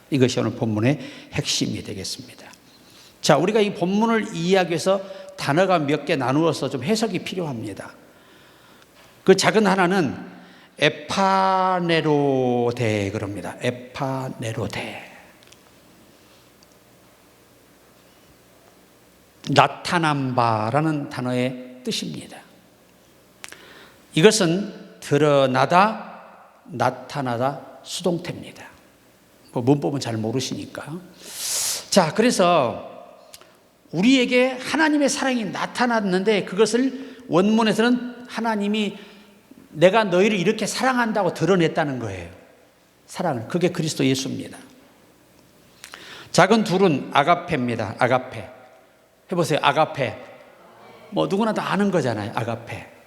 이것이 오늘 본문의 핵심이 되겠습니다. 자, 우리가 이 본문을 이해하기 위해서 단어가 몇 개 나누어서 좀 해석이 필요합니다. 그 작은 하나는 에파네로데 그럽니다. 에파네로데. 나타난 바라는 단어의 뜻입니다. 이것은 드러나다, 나타나다 수동태입니다. 문법은 잘 모르시니까. 자, 그래서 우리에게 하나님의 사랑이 나타났는데 그것을 원문에서는 하나님이 내가 너희를 이렇게 사랑한다고 드러냈다는 거예요. 사랑을. 그게 그리스도 예수입니다. 작은 둘은 아가페입니다. 아가페. 해보세요. 아가페. 뭐 누구나 다 아는 거잖아요. 아가페.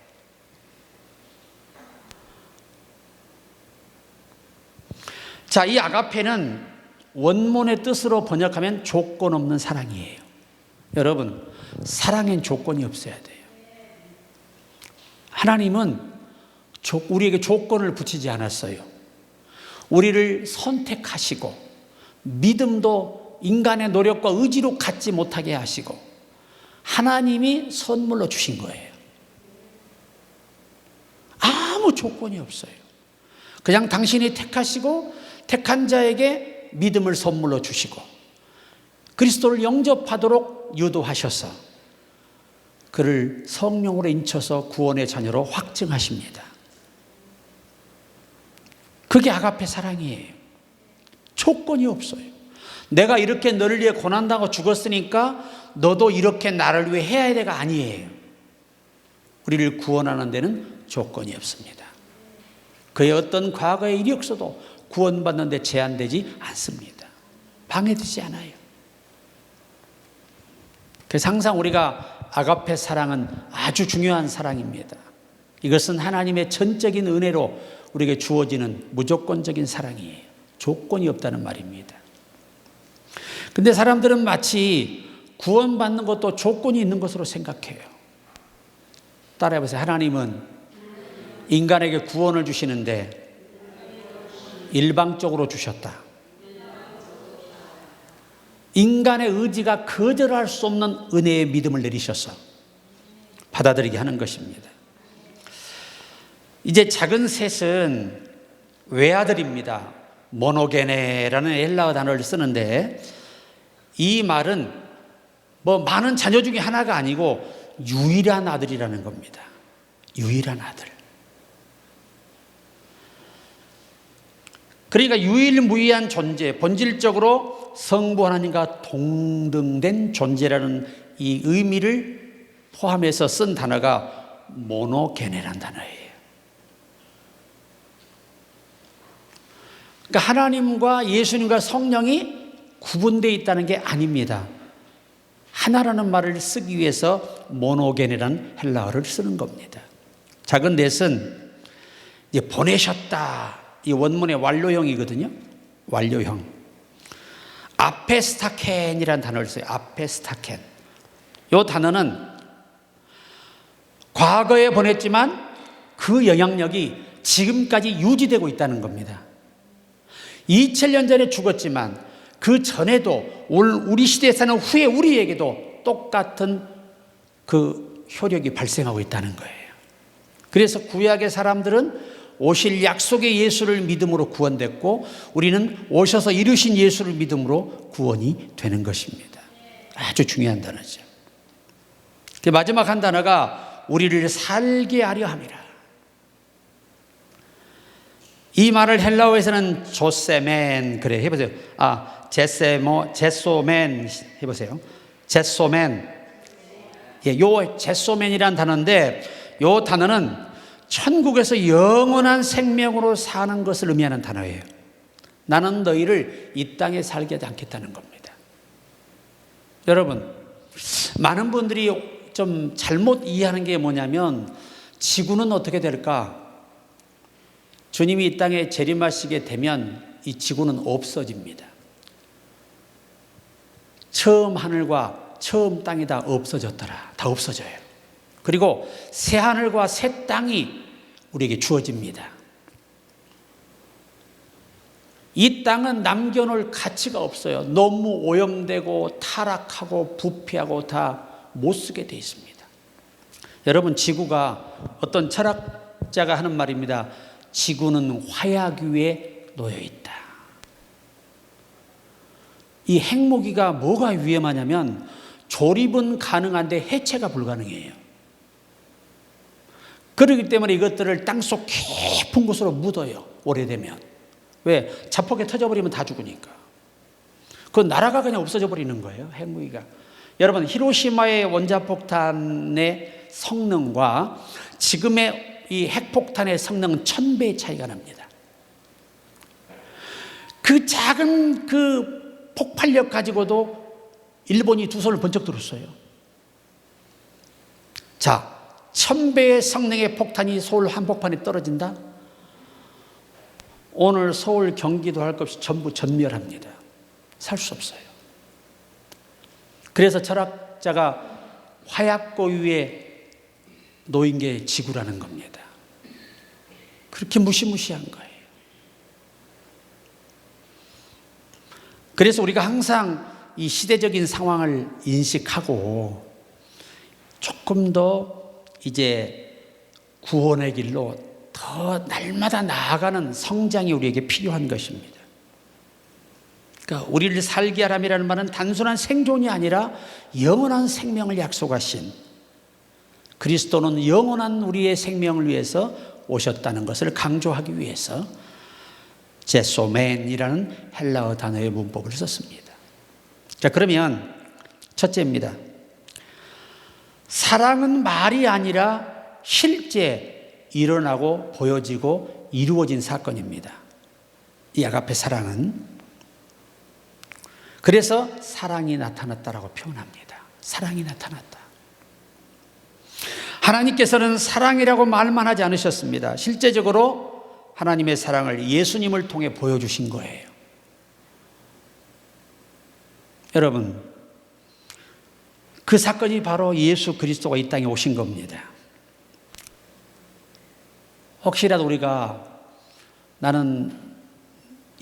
자, 이 아가페는 원문의 뜻으로 번역하면 조건 없는 사랑이에요. 여러분, 사랑엔 조건이 없어야 돼요. 하나님은 우리에게 조건을 붙이지 않았어요. 우리를 선택하시고 믿음도 인간의 노력과 의지로 갖지 못하게 하시고 하나님이 선물로 주신 거예요. 아무 조건이 없어요. 그냥 당신이 택하시고 택한 자에게 믿음을 선물로 주시고 그리스도를 영접하도록 유도하셔서 그를 성령으로 인쳐서 구원의 자녀로 확증하십니다. 그게 아가페 사랑이에요. 조건이 없어요. 내가 이렇게 너를 위해 고난당하고 죽었으니까 너도 이렇게 나를 위해 해야 돼가 아니에요. 우리를 구원하는 데는 조건이 없습니다. 그의 어떤 과거의 이력서도 구원받는 데 제한되지 않습니다. 방해되지 않아요. 그래서 항상 우리가 아가페 사랑은 아주 중요한 사랑입니다. 이것은 하나님의 전적인 은혜로 우리에게 주어지는 무조건적인 사랑이에요. 조건이 없다는 말입니다. 근데 사람들은 마치 구원받는 것도 조건이 있는 것으로 생각해요. 따라해보세요. 하나님은 인간에게 구원을 주시는데 일방적으로 주셨다. 인간의 의지가 거절할 수 없는 은혜의 믿음을 내리셔서 받아들이게 하는 것입니다. 이제 작은 셋은 외아들입니다. 모노게네라는 헬라어 단어를 쓰는데 이 말은 뭐 많은 자녀 중에 하나가 아니고 유일한 아들이라는 겁니다. 유일한 아들. 그러니까 유일무이한 존재, 본질적으로 성부 하나님과 동등된 존재라는 이 의미를 포함해서 쓴 단어가 모노게네라는 단어예요. 그러니까 하나님과 예수님과 성령이 구분되어 있다는 게 아닙니다. 하나라는 말을 쓰기 위해서 모노게네라는 헬라어를 쓰는 겁니다. 작은 넷은 이제 보내셨다. 이 원문의 완료형이거든요. 완료형. 아페스타켄이라는 단어를 써요. 아페스타켄. 이 단어는 과거에 보냈지만 그 영향력이 지금까지 유지되고 있다는 겁니다. 2000년 전에 죽었지만 그 전에도 우리 시대에 사는 후에 우리에게도 똑같은 그 효력이 발생하고 있다는 거예요. 그래서 구약의 사람들은 오실 약속의 예수를 믿음으로 구원됐고 우리는 오셔서 이루신 예수를 믿음으로 구원이 되는 것입니다. 아주 중요한 단어죠. 마지막 한 단어가 우리를 살게 하려 함이라. 이 말을 헬라어에서는 조세멘 그래 해보세요. 제소멘 해보세요. 제소멘. 예, 요 제소멘이라는 단어인데 요 단어는 천국에서 영원한 생명으로 사는 것을 의미하는 단어예요. 나는 너희를 이 땅에 살게 하지 않겠다는 겁니다. 여러분, 많은 분들이 좀 잘못 이해하는 게 뭐냐면 지구는 어떻게 될까? 주님이 이 땅에 재림하시게 되면 이 지구는 없어집니다. 처음 하늘과 처음 땅이 다 없어졌더라. 다 없어져요. 그리고 새 하늘과 새 땅이 우리에게 주어집니다. 이 땅은 남겨놓을 가치가 없어요. 너무 오염되고 타락하고 부패하고 다 못쓰게 돼 있습니다. 여러분, 지구가 어떤 철학자가 하는 말입니다. 지구는 화약 위에 놓여 있다. 이 핵무기가 뭐가 위험하냐면 조립은 가능한데 해체가 불가능해요. 그렇기 때문에 이것들을 땅속 깊은 곳으로 묻어요. 오래되면. 왜? 자폭에 터져버리면 다 죽으니까. 그 나라가 그냥 없어져 버리는 거예요. 핵무기가. 여러분, 히로시마의 원자폭탄의 성능과 지금의 이 핵폭탄의 성능은 1000배의 차이가 납니다. 그 작은 그 폭발력 가지고도 일본이 두 손을 번쩍 들었어요. 자, 1000배의 성능의 폭탄이 서울 한복판에 떨어진다? 오늘 서울, 경기도 할 것 없이 전부 전멸합니다. 살 수 없어요. 그래서 철학자가 화약고 위에 놓인 게 지구라는 겁니다. 그렇게 무시무시한 거예요. 그래서 우리가 항상 이 시대적인 상황을 인식하고 조금 더 이제 구원의 길로 더 날마다 나아가는 성장이 우리에게 필요한 것입니다. 그러니까 우리를 살게 하람이라는 말은 단순한 생존이 아니라 영원한 생명을 약속하신, 그리스도는 영원한 우리의 생명을 위해서 오셨다는 것을 강조하기 위해서 제소멘이라는 헬라어 단어의 문법을 썼습니다. 자, 그러면 첫째입니다. 사랑은 말이 아니라 실제 일어나고 보여지고 이루어진 사건입니다. 이 아가페 사랑은. 그래서 사랑이 나타났다라고 표현합니다. 사랑이 나타났다. 하나님께서는 사랑이라고 말만 하지 않으셨습니다. 실제적으로 하나님의 사랑을 예수님을 통해 보여주신 거예요. 여러분, 그 사건이 바로 예수 그리스도가 이 땅에 오신 겁니다. 혹시라도 우리가 나는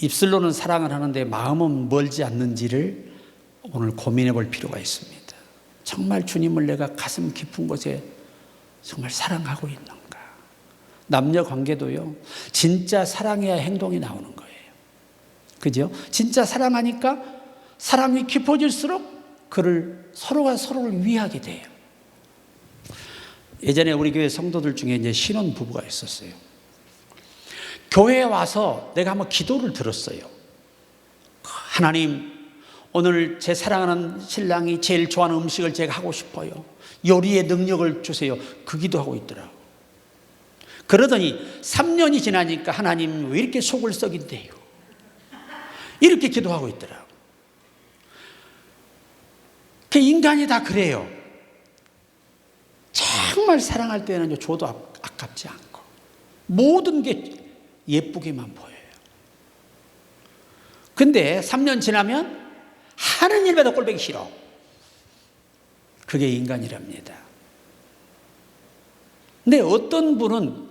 입술로는 사랑을 하는데 마음은 멀지 않는지를 오늘 고민해 볼 필요가 있습니다. 정말 주님을 내가 가슴 깊은 곳에 정말 사랑하고 있는가? 남녀 관계도요, 진짜 사랑해야 행동이 나오는 거예요. 그죠? 진짜 사랑하니까 사랑이 깊어질수록 서로가 서로를 위하게 돼요. 예전에 우리 교회 성도들 중에 이제 신혼 부부가 있었어요. 교회에 와서 내가 한번 기도를 들었어요. 하나님, 오늘 제 사랑하는 신랑이 제일 좋아하는 음식을 제가 하고 싶어요. 요리의 능력을 주세요. 그 기도하고 있더라고. 그러더니 3년이 지나니까 하나님 왜 이렇게 속을 썩인대요? 이렇게 기도하고 있더라고. 그 인간이 다 그래요. 정말 사랑할 때는 줘도 아깝지 않고 모든 게 예쁘게만 보여요. 근데 3년 지나면 하는 일마다 꼴보기 싫어. 그게 인간이랍니다. 근데 어떤 분은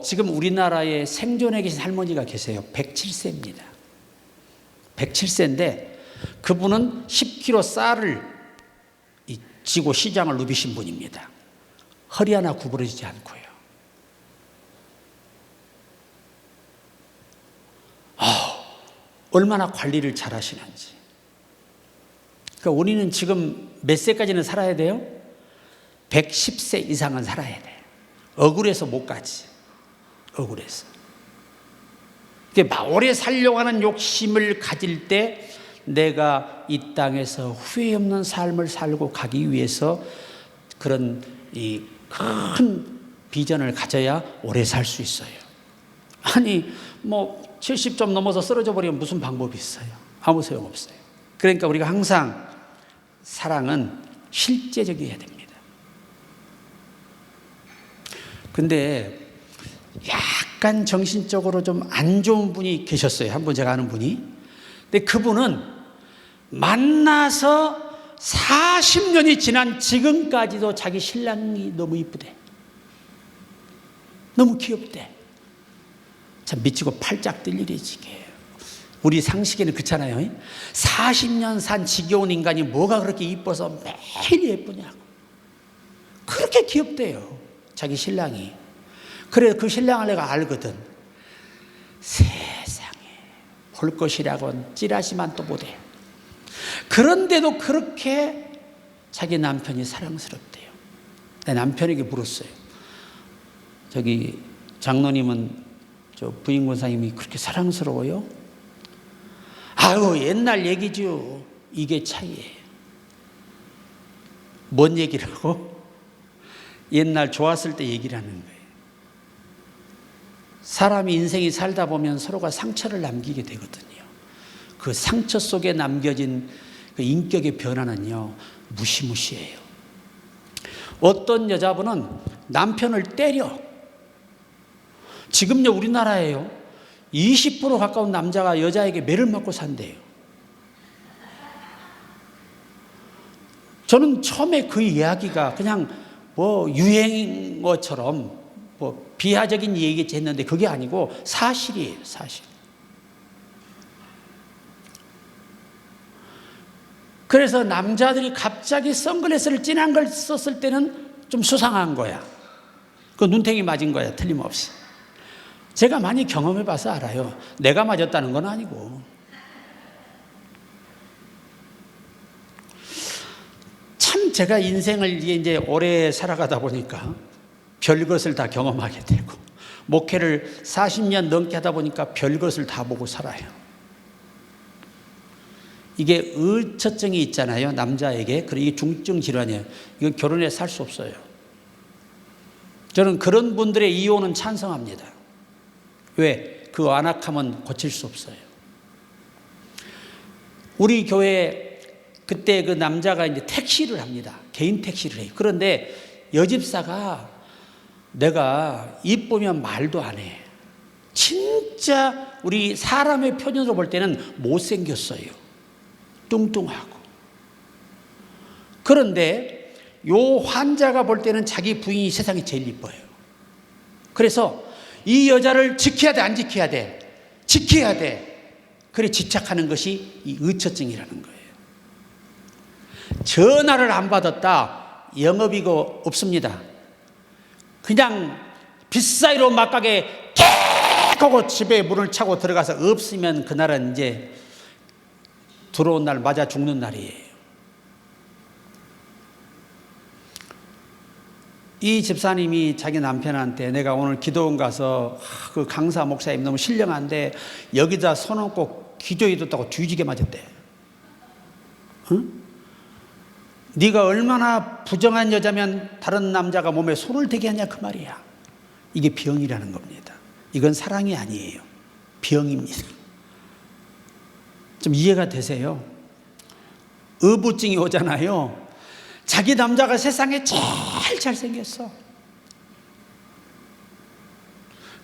지금 우리나라에 생존해 계신 할머니가 계세요. 107세입니다. 107세인데 그분은 10kg 쌀을 지고 시장을 누비신 분입니다. 허리 하나 구부러지지 않고요. 얼마나 관리를 잘 하시는지. 그러니까 우리는 지금 몇 세까지는 살아야 돼요? 110세 이상은 살아야 돼. 억울해서 못 가지. 억울해서. 오래 살려고 하는 욕심을 가질 때 내가 이 땅에서 후회 없는 삶을 살고 가기 위해서 그런 이 큰 비전을 가져야 오래 살 수 있어요. 아니 70점 넘어서 쓰러져 버리면 무슨 방법이 있어요? 아무 소용없어요. 그러니까 우리가 항상 사랑은 실제적이어야 됩니다. 근데 약간 정신적으로 좀 안 좋은 분이 계셨어요. 한 분 제가 아는 분이. 근데 그분은 만나서 40년이 지난 지금까지도 자기 신랑이 너무 이쁘대. 너무 귀엽대. 참 미치고 팔짝 뛸 일이지. 우리 상식에는 그렇잖아요. 40년 산 지겨운 인간이 뭐가 그렇게 이뻐서 매일 예쁘냐고. 그렇게 귀엽대요, 자기 신랑이. 그래, 그 신랑을 내가 알거든. 세상에 볼 것이라곤 찌라시만 또 못해. 그런데도 그렇게 자기 남편이 사랑스럽대요. 내 남편에게 물었어요. 저기 장로님은 저 부인 권사님이 그렇게 사랑스러워요? 아유, 옛날 얘기죠. 이게 차이예요. 뭔 얘기라고? 옛날 좋았을 때 얘기를 하는 거예요. 사람이 인생이 살다 보면 서로가 상처를 남기게 되거든요. 그 상처 속에 남겨진 그 인격의 변화는요, 무시무시해요. 어떤 여자분은 남편을 때려. 지금요, 우리나라에요, 20% 가까운 남자가 여자에게 매를 맞고 산대요. 저는 처음에 그 이야기가 그냥 뭐 유행어처럼 뭐 비하적인 얘기겠지 했는데 그게 아니고 사실이에요, 사실. 그래서 남자들이 갑자기 선글라스를 진한 걸 썼을 때는 좀 수상한 거야. 그 눈탱이 맞은 거야, 틀림없이. 제가 많이 경험해 봐서 알아요. 내가 맞았다는 건 아니고. 참 제가 인생을 이제 오래 살아가다 보니까 별것을 다 경험하게 되고, 목회를 40년 넘게 하다 보니까 별것을 다 보고 살아요. 이게 의처증이 있잖아요, 남자에게. 그리고 이게 중증 질환이에요. 이건 결혼해 살 수 없어요. 저는 그런 분들의 이혼은 찬성합니다. 왜? 그 완악함은 고칠 수 없어요. 우리 교회에 그때 그 남자가 이제 택시를 합니다. 개인 택시를 해요. 그런데 여집사가 내가 이쁘면 말도 안 해. 진짜 우리 사람의 표현으로 볼 때는 못생겼어요. 뚱뚱하고. 그런데 요 환자가 볼 때는 자기 부인이 세상에 제일 이뻐요. 그래서 이 여자를 지켜야 돼, 안 지켜야 돼? 지켜야 돼. 그래 집착하는 것이 이 의처증이라는 거예요. 전화를 안 받았다, 영업이고 없습니다. 그냥 빗사이로 막가게 깨 하고 집에 문을 차고 들어가서 없으면 그날은 이제 들어온 날 맞아 죽는 날이에요. 이 집사님이 자기 남편한테 내가 오늘 기도원 가서 그 강사 목사님 너무 신령한데 여기다 손 얹고 기도해뒀다고 뒤지게 맞았대. 응? 네가 얼마나 부정한 여자면 다른 남자가 몸에 손을 대게 하냐 그 말이야. 이게 병이라는 겁니다. 이건 사랑이 아니에요. 병입니다. 좀 이해가 되세요? 의부증이 오잖아요. 자기 남자가 세상에 제일 잘생겼어.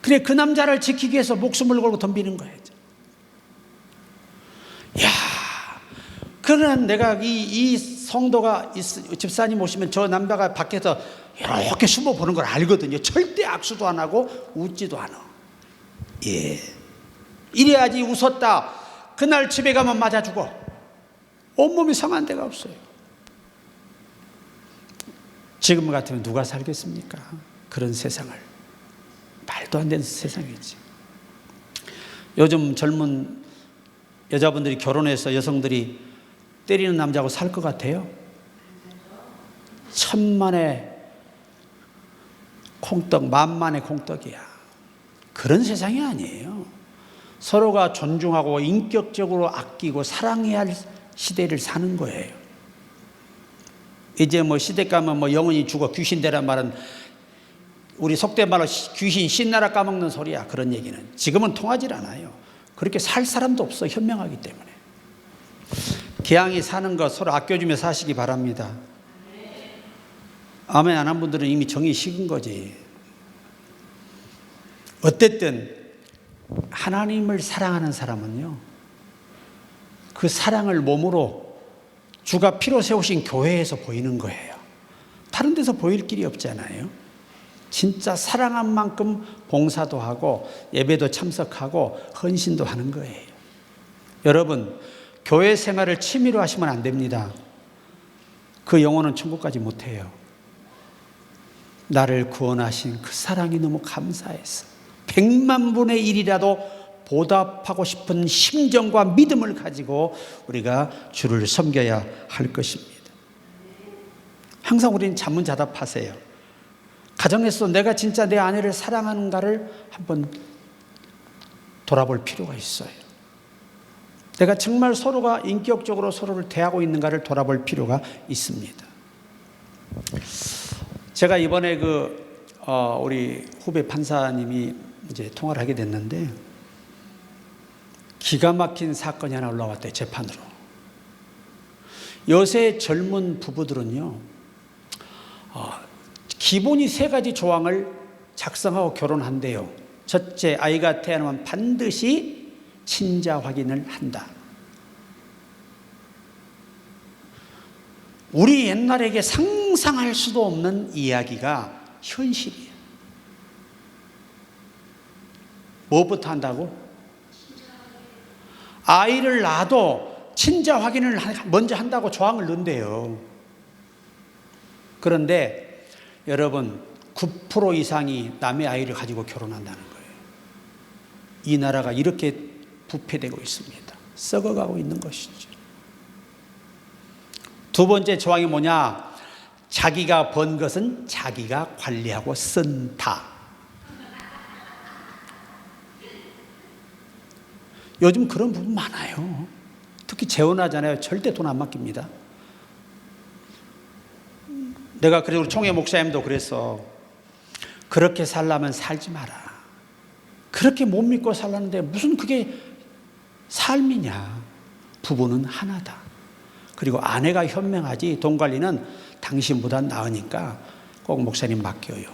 그래, 그 남자를 지키기 위해서 목숨을 걸고 덤비는 거예요. 야, 그러나 내가 이 성도가 집사님 오시면 저 남자가 밖에서 이렇게 숨어 보는 걸 알거든요. 절대 악수도 안 하고 웃지도 않아. 예, 이래야지 웃었다. 그날 집에 가면 맞아 죽어. 온몸이 상한 데가 없어요. 지금 같으면 누가 살겠습니까? 그런 세상을. 말도 안 되는 세상이지. 요즘 젊은 여자분들이 결혼해서 여성들이 때리는 남자하고 살 것 같아요? 천만의 콩떡, 만만의 콩떡이야. 그런 세상이 아니에요. 서로가 존중하고 인격적으로 아끼고 사랑해야 할 시대를 사는 거예요. 이제 뭐 시댁 가면 뭐 영원히 죽어 귀신 되란 말은 우리 속된 말로 귀신 신나라 까먹는 소리야. 그런 얘기는 지금은 통하질 않아요. 그렇게 살 사람도 없어, 현명하기 때문에. 기왕이 사는 거 서로 아껴주며 사시기 바랍니다. 아멘 안 한 분들은 이미 정이 식은 거지. 어쨌든 하나님을 사랑하는 사람은요, 그 사랑을 몸으로 주가 피로 세우신 교회에서 보이는 거예요. 다른 데서 보일 길이 없잖아요. 진짜 사랑한 만큼 봉사도 하고 예배도 참석하고 헌신도 하는 거예요. 여러분, 교회 생활을 취미로 하시면 안 됩니다. 그 영혼은 천국까지 못해요. 나를 구원하신 그 사랑이 너무 감사해서 100만 분의 1이라도 보답하고 싶은 심정과 믿음을 가지고 우리가 주를 섬겨야 할 것입니다. 항상 우리는 자문자답하세요. 가정에서 내가 진짜 내 아내를 사랑하는가를 한번 돌아볼 필요가 있어요. 내가 정말 서로가 인격적으로 서로를 대하고 있는가를 돌아볼 필요가 있습니다. 제가 이번에 우리 후배 판사님이 이제 통화를 하게 됐는데 기가 막힌 사건이 하나 올라왔대요, 재판으로. 요새 젊은 부부들은요, 기본이 3가지 조항을 작성하고 결혼한대요. 첫째, 아이가 태어나면 반드시 친자 확인을 한다. 우리 옛날에게 상상할 수도 없는 이야기가 현실이에요. 무엇부터 한다고? 아이를 낳아도 친자 확인을 먼저 한다고 조항을 넣는데요. 그런데 여러분, 9% 이상이 남의 아이를 가지고 결혼한다는 거예요. 이 나라가 이렇게 부패되고 있습니다. 썩어가고 있는 것이죠. 두 번째 조항이 뭐냐? 자기가 번 것은 자기가 관리하고 쓴다. 요즘 그런 부분 많아요. 특히 재혼하잖아요. 절대 돈 안 맡깁니다. 내가 그래서 우리 총회 목사님도 그랬어. 그렇게 살려면 살지 마라. 그렇게 못 믿고 살라는데 무슨 그게 삶이냐. 부부는 하나다. 그리고 아내가 현명하지 돈 관리는 당신보다 나으니까 꼭 목사님 맡겨요.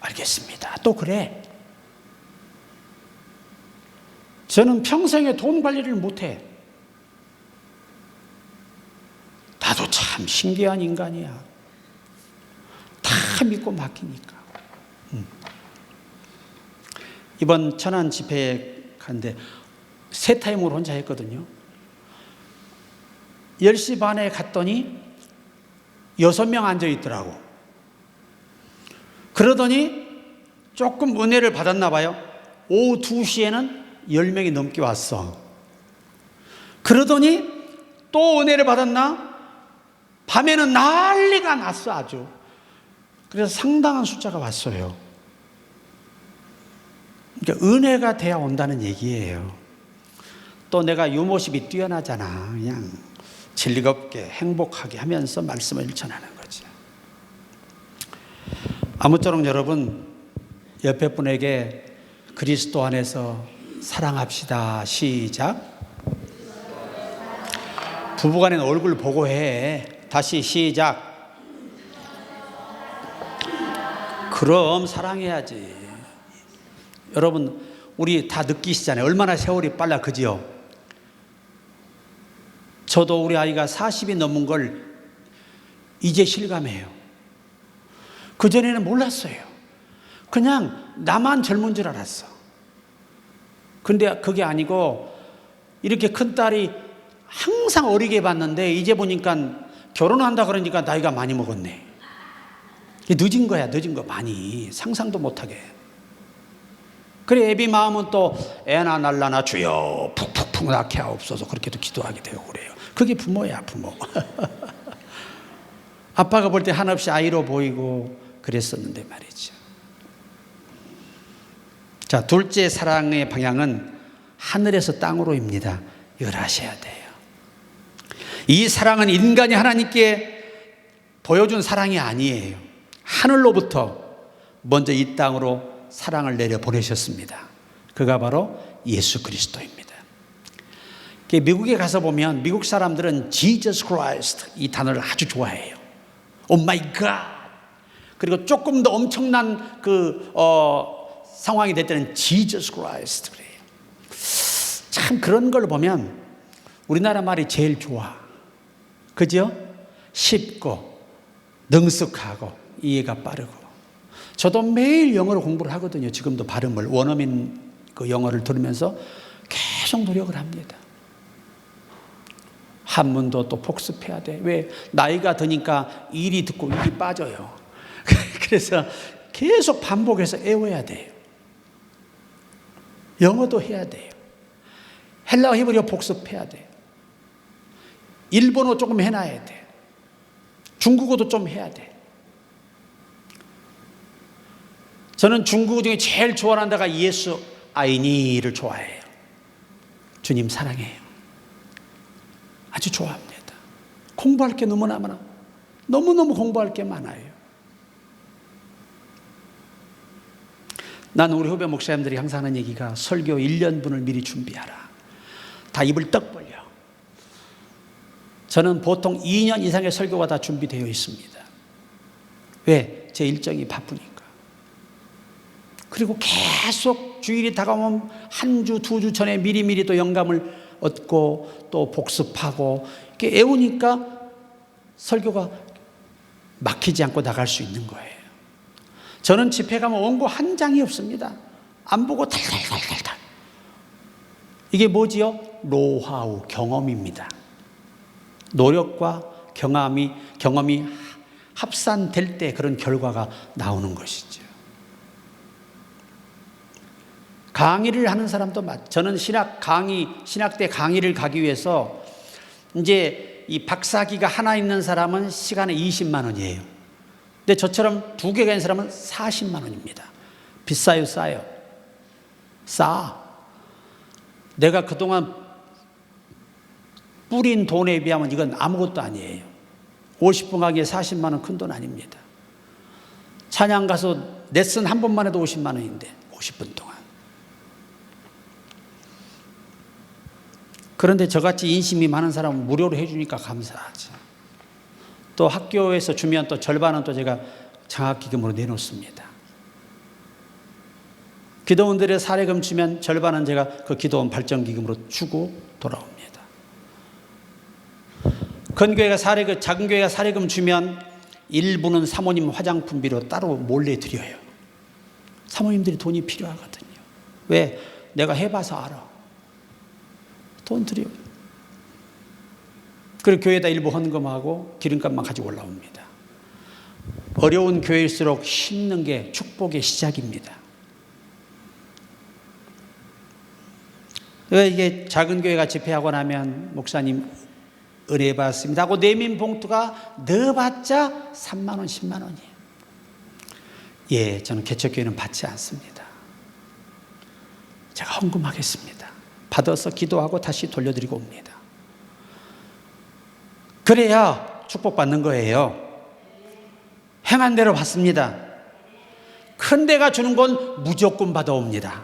알겠습니다. 또 그래. 저는 평생에 돈 관리를 못해. 나도 참 신기한 인간이야. 다 믿고 맡기니까. 이번 천안 집회에 갔는데 세 타임으로 혼자 했거든요. 10시 반에 갔더니 6명 앉아 있더라고. 그러더니 조금 은혜를 받았나 봐요. 오후 2시에는 10명이 넘게 왔어. 그러더니 또 은혜를 받았나? 밤에는 난리가 났어 아주. 그래서 상당한 숫자가 왔어요. 그러니까 은혜가 돼야 온다는 얘기예요. 또 내가 유모십이 뛰어나잖아. 그냥 즐겁게 행복하게 하면서 말씀을 전하는 거지. 아무쪼록 여러분, 옆에 분에게 그리스도 안에서 사랑합시다. 시작. 부부간에는 얼굴 보고 해. 다시 시작. 그럼 사랑해야지. 여러분, 우리 다 느끼시잖아요. 얼마나 세월이 빨라, 그지요? 저도 우리 아이가 40이 넘은 걸 이제 실감해요. 그전에는 몰랐어요. 그냥 나만 젊은 줄 알았어. 근데 그게 아니고 이렇게 큰 딸이 항상 어리게 봤는데 이제 보니까 결혼한다 그러니까 나이가 많이 먹었네. 늦은 거야, 늦은 거 많이. 상상도 못하게. 그래, 애비 마음은 또 애나 날라나 주여 푹푹푹 낳게 하옵소서 그렇게도 기도하게 되고 그래요. 그게 부모야, 부모. 아빠가 볼 때 한없이 아이로 보이고 그랬었는데 말이죠. 자, 둘째 사랑의 방향은 하늘에서 땅으로입니다. 이걸 아셔야 돼요. 이 사랑은 인간이 하나님께 보여준 사랑이 아니에요. 하늘로부터 먼저 이 땅으로 사랑을 내려 보내셨습니다. 그가 바로 예수 그리스도입니다. 미국에 가서 보면 미국 사람들은 Jesus Christ 이 단어를 아주 좋아해요. Oh my God. 그리고 조금 더 엄청난 상황이 될 때는 Jesus Christ 그래요. 참 그런 걸 보면 우리나라 말이 제일 좋아. 그죠? 쉽고 능숙하고 이해가 빠르고. 저도 매일 영어로 공부를 하거든요. 지금도 발음을 원어민 그 영어를 들으면서 계속 노력을 합니다. 한문도 또 복습해야 돼. 왜? 나이가 드니까 일이 듣고 일이 빠져요. 그래서 계속 반복해서 외워야 돼요. 영어도 해야 돼요. 헬라어 히브리어 복습해야 돼요. 일본어 조금 해놔야 돼요. 중국어도 좀 해야 돼요. 저는 중국어 중에 제일 좋아하는 데가 예수 아이니를 좋아해요. 주님 사랑해요. 아주 좋아합니다. 공부할 게 너무나 많아. 너무너무 공부할 게 많아요. 난 우리 후배 목사님들이 항상 하는 얘기가 설교 1년분을 미리 준비하라. 다 입을 떡 벌려. 저는 보통 2년 이상의 설교가 다 준비되어 있습니다. 왜? 제 일정이 바쁘니까. 그리고 계속 주일이 다가오면 한 주, 2주 전에 미리미리 또 영감을 얻고 또 복습하고 이렇게 애우니까 설교가 막히지 않고 나갈 수 있는 거예요. 저는 집회 가면 원고 한 장이 없습니다. 안 보고 달달달달달. 이게 뭐지요? 노하우, 경험입니다. 노력과 경험이 합산될 때 그런 결과가 나오는 것이죠. 강의를 하는 사람도 저는 신학대 강의를 가기 위해서 이제 이 박사학위가 하나 있는 사람은 시간에 20만 원이에요. 근데 저처럼 2개가 있는 사람은 40만 원입니다. 비싸요, 싸요? 싸. 내가 그동안 뿌린 돈에 비하면 이건 아무것도 아니에요. 50분 강의에 40만 원 큰 돈 아닙니다. 찬양 가서 레슨 한 번만 해도 50만 원인데 50분 동안. 그런데 저같이 인심이 많은 사람은 무료로 해주니까 감사하죠. 또 학교에서 주면 또 절반은 또 제가 장학기금으로 내놓습니다. 기도원들의 사례금 주면 절반은 제가 그 기도원 발전기금으로 주고 돌아옵니다. 큰 교회가 작은 교회가 사례금 주면 일부는 사모님 화장품비로 따로 몰래 드려요. 사모님들이 돈이 필요하거든요. 왜? 내가 해봐서 알아. 돈 드려요. 그리고 교회에다 일부 헌금하고 기름값만 가지고 올라옵니다. 어려운 교회일수록 힘든 게 축복의 시작입니다. 이게 작은 교회가 집회하고 나면 목사님 은혜 받습니다 하고 내민 봉투가 넣어봤자 3만 원, 10만 원이에요. 예, 저는 개척교회는 받지 않습니다. 제가 헌금하겠습니다. 받아서 기도하고 다시 돌려드리고 옵니다. 그래야 축복받는 거예요. 행한 대로 받습니다. 큰 데가 주는 건 무조건 받아옵니다.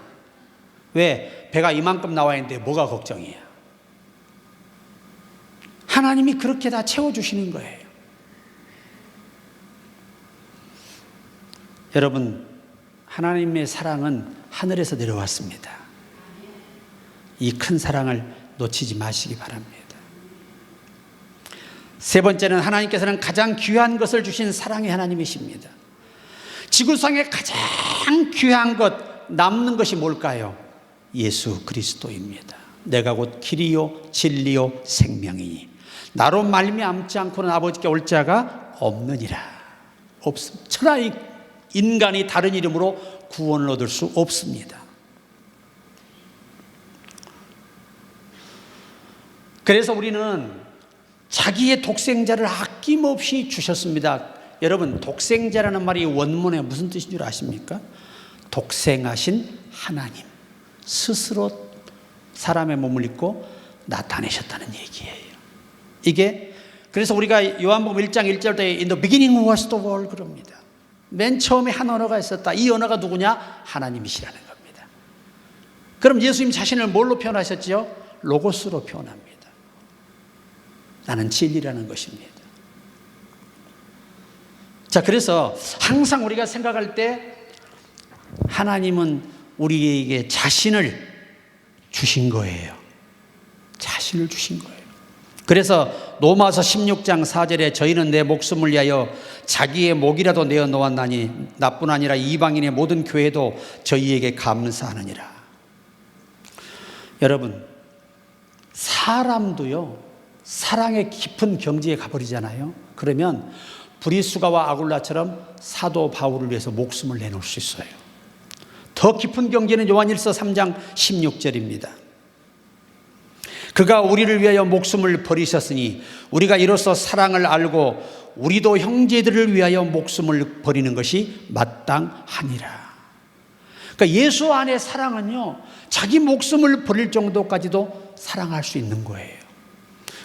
왜? 배가 이만큼 나와 있는데 뭐가 걱정이야? 하나님이 그렇게 다 채워주시는 거예요. 여러분, 하나님의 사랑은 하늘에서 내려왔습니다. 이 큰 사랑을 놓치지 마시기 바랍니다. 세 번째는 하나님께서는 가장 귀한 것을 주신 사랑의 하나님이십니다. 지구상에 가장 귀한 것, 남는 것이 뭘까요? 예수 그리스도입니다. 내가 곧 길이요 진리요 생명이니 나로 말미암지 않고는 아버지께 올 자가 없느니라. 없습니다. 천하 인간이 다른 이름으로 구원을 얻을 수 없습니다. 그래서 우리는 자기의 독생자를 아낌없이 주셨습니다. 여러분, 독생자라는 말이 원문에 무슨 뜻인 줄 아십니까? 독생하신 하나님 스스로 사람의 몸을 입고 나타내셨다는 얘기예요. 이게 그래서 우리가 요한복음 1장 1절에 In the beginning was the word 그럽니다. 맨 처음에 한 언어가 있었다. 이 언어가 누구냐? 하나님이시라는 겁니다. 그럼 예수님 자신을 뭘로 표현하셨지요? 로고스로 표현합니다. 나는 진리라는 것입니다. 자, 그래서 항상 우리가 생각할 때 하나님은 우리에게 자신을 주신 거예요. 자신을 주신 거예요. 그래서 로마서 16장 4절에 저희는 내 목숨을 위하여 자기의 목이라도 내어 놓았나니 나뿐 아니라 이방인의 모든 교회도 저희에게 감사하느니라. 여러분, 사람도요, 사랑의 깊은 경지에 가버리잖아요. 그러면 브리스가와 아굴라처럼 사도 바울을 위해서 목숨을 내놓을 수 있어요. 더 깊은 경지는 요한일서 3장 16절입니다. 그가 우리를 위하여 목숨을 버리셨으니 우리가 이로써 사랑을 알고 우리도 형제들을 위하여 목숨을 버리는 것이 마땅하니라. 그러니까 예수 안의 사랑은요, 자기 목숨을 버릴 정도까지도 사랑할 수 있는 거예요.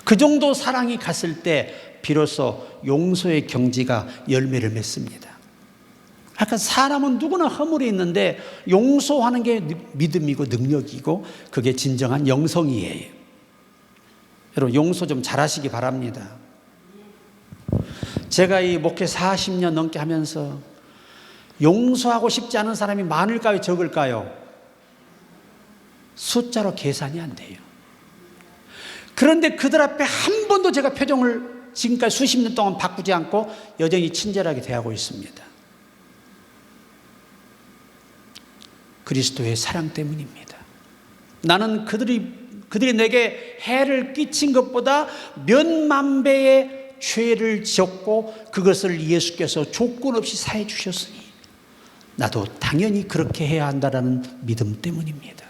그 정도 사랑이 갔을 때 비로소 용서의 경지가 열매를 맺습니다. 아까 사람은 누구나 허물이 있는데 용서하는 게 믿음이고 능력이고 그게 진정한 영성이에요. 여러분, 용서 좀 잘하시기 바랍니다. 제가 이 목회 40년 넘게 하면서 용서하고 싶지 않은 사람이 많을까요, 적을까요? 숫자로 계산이 안 돼요. 그런데 그들 앞에 한 번도 제가 표정을 지금까지 수십 년 동안 바꾸지 않고 여전히 친절하게 대하고 있습니다. 그리스도의 사랑 때문입니다. 나는 그들이 내게 해를 끼친 것보다 몇만 배의 죄를 지었고 그것을 예수께서 조건 없이 사해 주셨으니 나도 당연히 그렇게 해야 한다라는 믿음 때문입니다.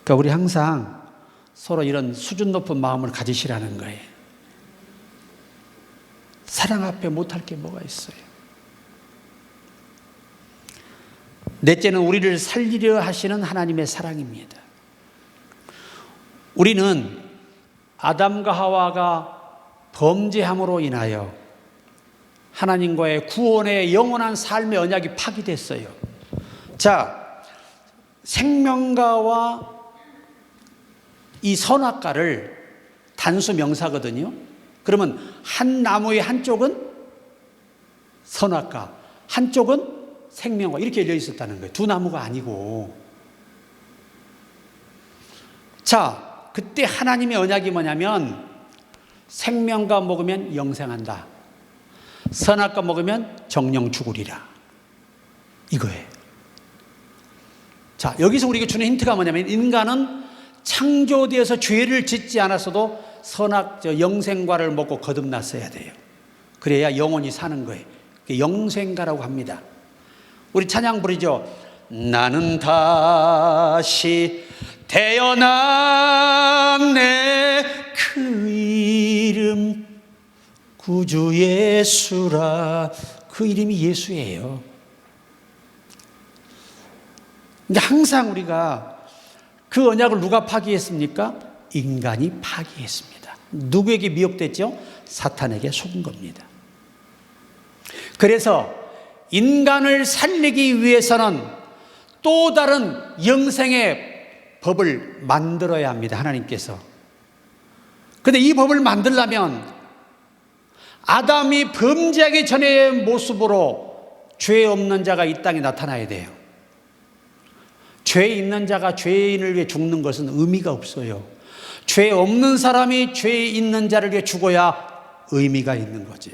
그러니까 우리 항상 서로 이런 수준 높은 마음을 가지시라는 거예요. 사랑 앞에 못할 게 뭐가 있어요. 넷째는 우리를 살리려 하시는 하나님의 사랑입니다. 우리는 아담과 하와가 범죄함으로 인하여 하나님과의 구원의 영원한 삶의 언약이 파기됐어요. 자, 생명과와 이 선악과를 단수 명사거든요. 그러면 한 나무의 한쪽은 선악과, 한쪽은 생명과 이렇게 열려 있었다는 거예요. 두 나무가 아니고. 자, 그때 하나님의 언약이 뭐냐면 생명과 먹으면 영생한다. 선악과 먹으면 정령 죽으리라. 이거예요. 자, 여기서 우리가 주는 힌트가 뭐냐면 인간은 창조되어서 죄를 짓지 않았어도 영생과를 먹고 거듭났어야 돼요. 그래야 영원히 사는 거예요. 영생과라고 합니다. 우리 찬양 부르죠. 나는 다시 태어났네 그 이름 구주 예수라. 그 이름이 예수예요. 근데 항상 우리가 그 언약을 누가 파기했습니까? 인간이 파기했습니다. 누구에게 미혹됐죠? 사탄에게 속은 겁니다. 그래서 인간을 살리기 위해서는 또 다른 영생의 법을 만들어야 합니다. 하나님께서. 그런데 이 법을 만들려면 아담이 범죄하기 전의 모습으로 죄 없는 자가 이 땅에 나타나야 돼요. 죄 있는 자가 죄인을 위해 죽는 것은 의미가 없어요. 죄 없는 사람이 죄 있는 자를 위해 죽어야 의미가 있는 거죠.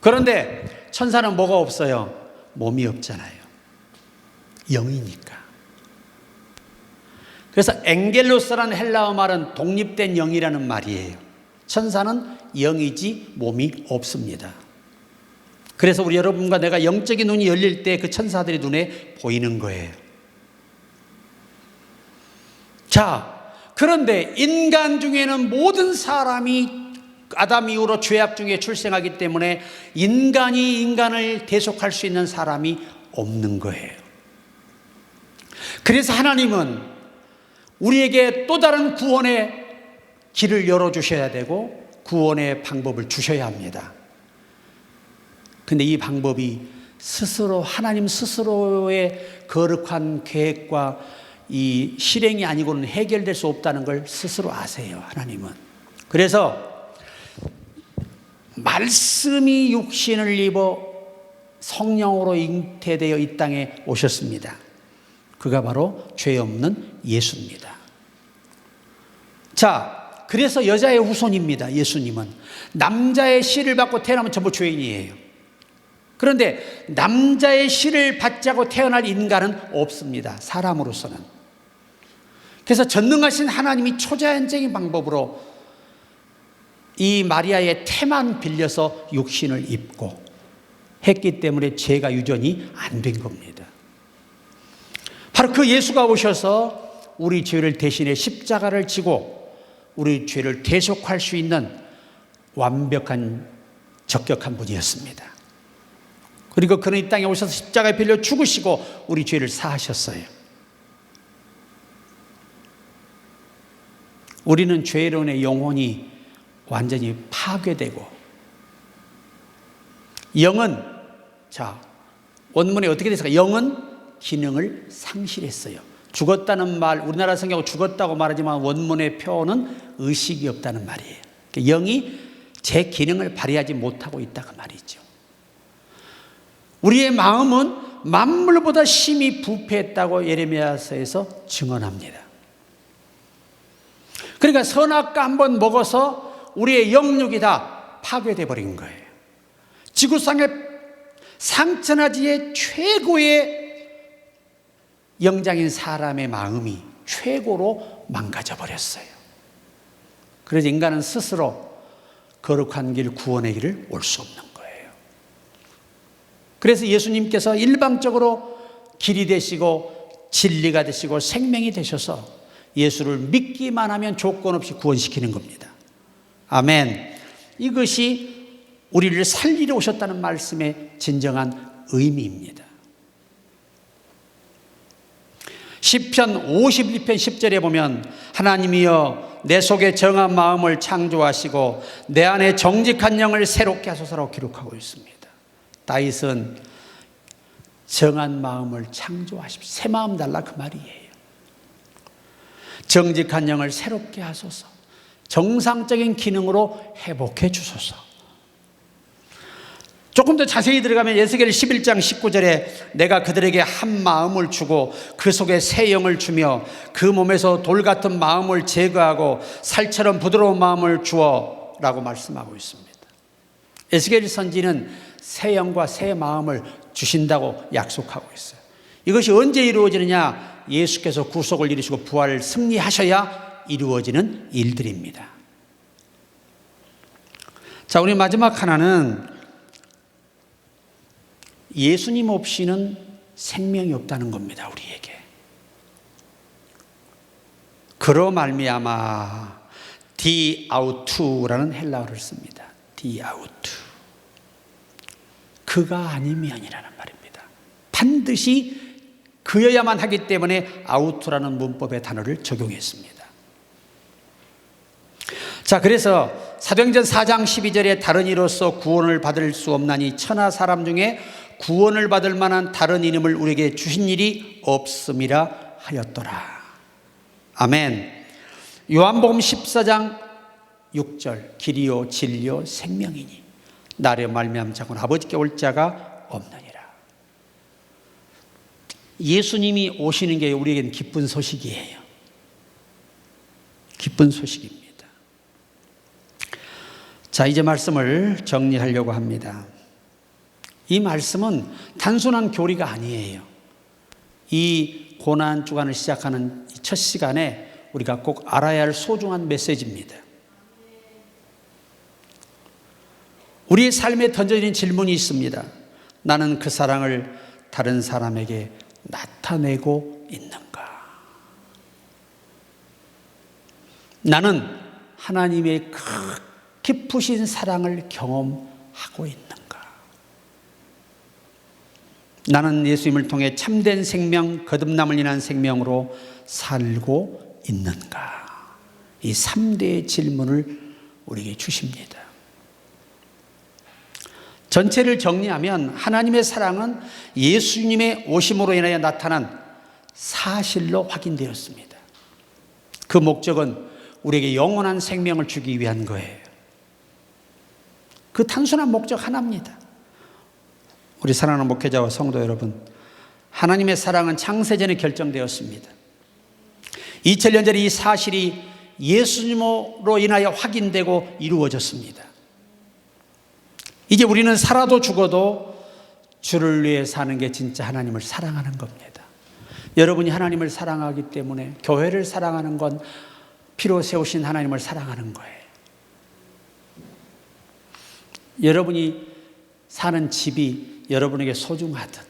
그런데 천사는 뭐가 없어요? 몸이 없잖아요. 영이니까. 그래서 엥겔로스라는 헬라어 말은 독립된 영이라는 말이에요. 천사는 영이지 몸이 없습니다. 그래서 우리 여러분과 내가 영적인 눈이 열릴 때 그 천사들이 눈에 보이는 거예요. 자, 그런데 인간 중에는 모든 사람이 아담 이후로 죄악 중에 출생하기 때문에 인간이 인간을 대속할 수 있는 사람이 없는 거예요. 그래서 하나님은 우리에게 또 다른 구원의 길을 열어주셔야 되고 구원의 방법을 주셔야 합니다. 근데 이 방법이 스스로 하나님 스스로의 거룩한 계획과 이 실행이 아니고는 해결될 수 없다는 걸 스스로 아세요. 하나님은. 그래서 말씀이 육신을 입어 성령으로 잉태되어 이 땅에 오셨습니다. 그가 바로 죄 없는 예수입니다. 자, 그래서 여자의 후손입니다. 예수님은. 남자의 씨를 받고 태어나면 전부 죄인이에요. 그런데 남자의 씨를 받자고 태어날 인간은 없습니다. 사람으로서는. 그래서 전능하신 하나님이 초자연적인 방법으로 이 마리아의 태만 빌려서 육신을 입고 했기 때문에 죄가 유전이 안 된 겁니다. 바로 그 예수가 오셔서 우리 죄를 대신해 십자가를 지고 우리 죄를 대속할 수 있는 완벽한 적격한 분이었습니다. 그리고 그는 이 땅에 오셔서 십자가에 빌려 죽으시고 우리 죄를 사하셨어요. 우리는 죄로 인해 영혼이 완전히 파괴되고, 영은, 자, 원문에 어떻게 됐을까? 영은 기능을 상실했어요. 죽었다는 말, 우리나라 성경은 죽었다고 말하지만 원문의 표현은 의식이 없다는 말이에요. 그러니까 영이 제 기능을 발휘하지 못하고 있다고 말이죠. 우리의 마음은 만물보다 심히 부패했다고 예레미야서에서 증언합니다. 그러니까 선악과 한번 먹어서 우리의 영육이 다 파괴되어 버린 거예요. 지구상의 상천하지의 최고의 영장인 사람의 마음이 최고로 망가져 버렸어요. 그래서 인간은 스스로 거룩한 길, 구원의 길을 올 수 없는 거예요. 그래서 예수님께서 일방적으로 길이 되시고 진리가 되시고 생명이 되셔서 예수를 믿기만 하면 조건 없이 구원시키는 겁니다. 아멘. 이것이 우리를 살리러 오셨다는 말씀의 진정한 의미입니다. 시편 51편 10절에 보면 하나님이여 내 속에 정한 마음을 창조하시고 내 안에 정직한 영을 새롭게 하소서라고 기록하고 있습니다. 다윗은 정한 마음을 창조하십시오. 새 마음 달라 그 말이에요. 정직한 영을 새롭게 하소서. 정상적인 기능으로 회복해 주소서. 조금 더 자세히 들어가면 에스겔 11장 19절에 내가 그들에게 한 마음을 주고 그 속에 새 영을 주며 그 몸에서 돌 같은 마음을 제거하고 살처럼 부드러운 마음을 주어 라고 말씀하고 있습니다. 에스겔 선지는 새 영과 새 마음을 주신다고 약속하고 있어요. 이것이 언제 이루어지느냐? 예수께서 구속을 이루시고 부활을 승리하셔야 이루어지는 일들입니다. 자, 우리 마지막 하나는 예수님 없이는 생명이 없다는 겁니다. 우리에게. 그로 말미암아 디아우투라는 헬라어를 씁니다. 디아우투. 그가 아니면이라는 말입니다. 반드시 그여야만 하기 때문에 아우투라는 문법의 단어를 적용했습니다. 자, 그래서 사도행전 4장 12절에 다른 이로서 구원을 받을 수 없나니 천하 사람 중에 구원을 받을 만한 다른 이름을 우리에게 주신 일이 없음이라 하였더라. 아멘. 요한복음 14장 6절 길이요 진리요 생명이니 나를 말미암아 자고는 아버지께 올 자가 없느니라. 예수님이 오시는 게 우리에게는 기쁜 소식이에요. 기쁜 소식입니다. 자, 이제 말씀을 정리하려고 합니다. 이 말씀은 단순한 교리가 아니에요. 이 고난 주간을 시작하는 첫 시간에 우리가 꼭 알아야 할 소중한 메시지입니다. 우리의 삶에 던져진 질문이 있습니다. 나는 그 사랑을 다른 사람에게 나타내고 있는가? 나는 하나님의 깊으신 사랑을 경험하고 있는가? 나는 예수님을 통해 참된 생명, 거듭남을 인한 생명으로 살고 있는가? 이 3대의 질문을 우리에게 주십니다. 전체를 정리하면 하나님의 사랑은 예수님의 오심으로 인하여 나타난 사실로 확인되었습니다. 그 목적은 우리에게 영원한 생명을 주기 위한 거예요. 그 단순한 목적 하나입니다. 우리 사랑하는 목회자와 성도 여러분, 하나님의 사랑은 창세전에 결정되었습니다. 2000년 전에 이 사실이 예수님으로 인하여 확인되고 이루어졌습니다. 이제 우리는 살아도 죽어도 주를 위해 사는 게 진짜 하나님을 사랑하는 겁니다. 여러분이 하나님을 사랑하기 때문에 교회를 사랑하는 건 피로 세우신 하나님을 사랑하는 거예요. 여러분이 사는 집이 여러분에게 소중하듯,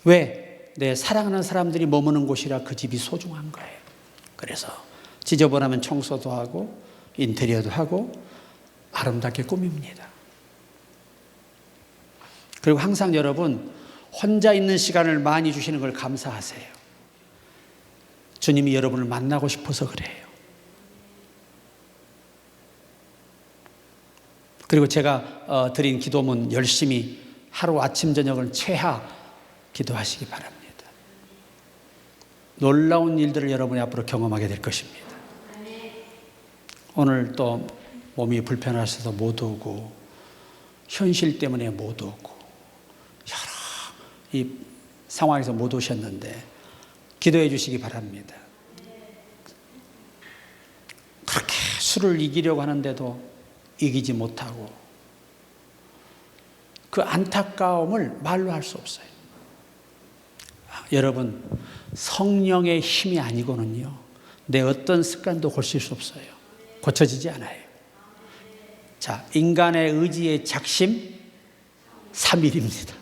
왜? 내 사랑하는 사람들이 머무는 곳이라 그 집이 소중한 거예요. 그래서 지저분하면 청소도 하고 인테리어도 하고 아름답게 꾸밉니다. 그리고 항상 여러분 혼자 있는 시간을 많이 주시는 걸 감사하세요. 주님이 여러분을 만나고 싶어서 그래요. 그리고 제가 드린 기도문 열심히 하루 아침 저녁을 최하 기도하시기 바랍니다. 놀라운 일들을 여러분이 앞으로 경험하게 될 것입니다. 오늘 또 몸이 불편하셔서 못 오고 현실 때문에 못 오고 여러 이 상황에서 못 오셨는데 기도해 주시기 바랍니다. 그렇게 술을 이기려고 하는데도 이기지 못하고 그 안타까움을 말로 할 수 없어요. 여러분, 성령의 힘이 아니고는요, 내 어떤 습관도 고칠 수 없어요. 고쳐지지 않아요. 자, 인간의 의지의 작심 3일입니다.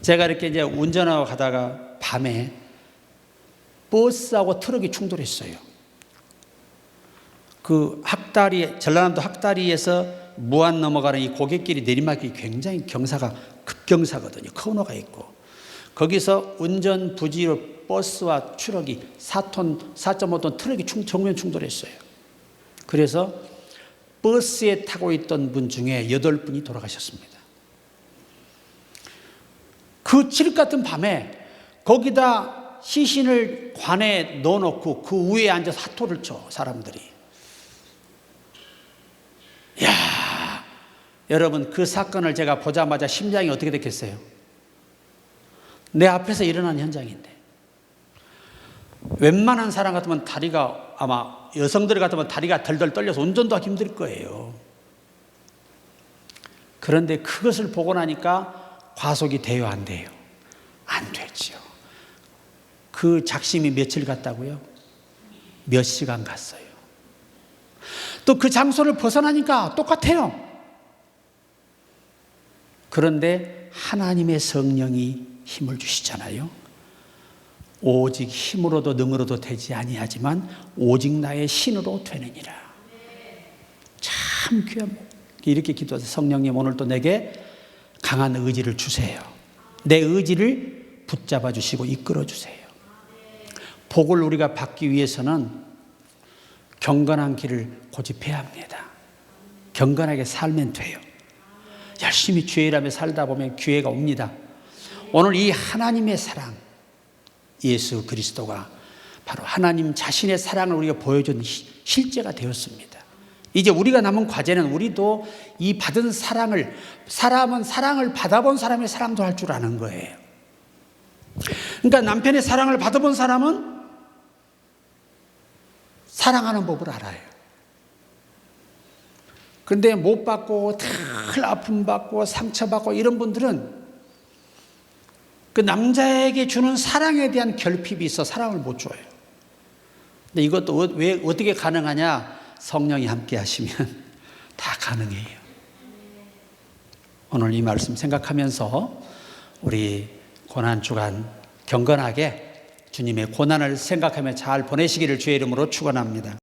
제가 이렇게 이제 운전하고 가다가 밤에 버스하고 트럭이 충돌했어요. 그 학다리, 전라남도 학다리에서 무안 넘어가는 이 고갯길이 내리막이 굉장히 경사가 급경사거든요. 코너가 있고. 거기서 운전 부지로 버스와 트럭이 4톤, 4.5톤 트럭이 정면 충돌했어요. 그래서 버스에 타고 있던 분 중에 8분이 돌아가셨습니다. 그 칠흑 같은 밤에 거기다 시신을 관에 넣어놓고 그 위에 앉아서 핫도를 쳐, 사람들이. 야, 여러분, 그 사건을 제가 보자마자 심장이 어떻게 됐겠어요? 내 앞에서 일어난 현장인데, 웬만한 사람 같으면 다리가, 아마 여성들 같으면 다리가 덜덜 떨려서 운전도 하기 힘들 거예요. 그런데 그것을 보고 나니까 과속이 돼요, 안 돼요? 안 되죠. 그 작심이 며칠 갔다고요? 몇 시간 갔어요. 또 그 장소를 벗어나니까 똑같아요. 그런데 하나님의 성령이 힘을 주시잖아요. 오직 힘으로도 능으로도 되지 아니하지만 오직 나의 신으로 되느니라. 참 귀한, 이렇게 기도해서 성령님 오늘 또 내게 강한 의지를 주세요. 내 의지를 붙잡아 주시고 이끌어 주세요. 복을 우리가 받기 위해서는 경건한 길을 고집해야 합니다. 경건하게 살면 돼요. 열심히 주의 일하며 살다 보면 기회가 옵니다. 오늘 이 하나님의 사랑, 예수 그리스도가 바로 하나님 자신의 사랑을 우리가 보여준 실제가 되었습니다. 이제 우리가 남은 과제는 우리도 이 받은 사랑을, 사람은 사랑을 받아본 사람의 사랑도 할 줄 아는 거예요. 그러니까 남편의 사랑을 받아본 사람은 사랑하는 법을 알아요. 그런데 못 받고 늘 아픔 받고 상처 받고 이런 분들은 그 남자에게 주는 사랑에 대한 결핍이 있어 사랑을 못 줘요. 근데 이것도 왜 어떻게 가능하냐? 성령이 함께 하시면 다 가능해요. 오늘 이 말씀 생각하면서 우리 고난주간 경건하게 주님의 고난을 생각하며 잘 보내시기를 주의 이름으로 축원합니다.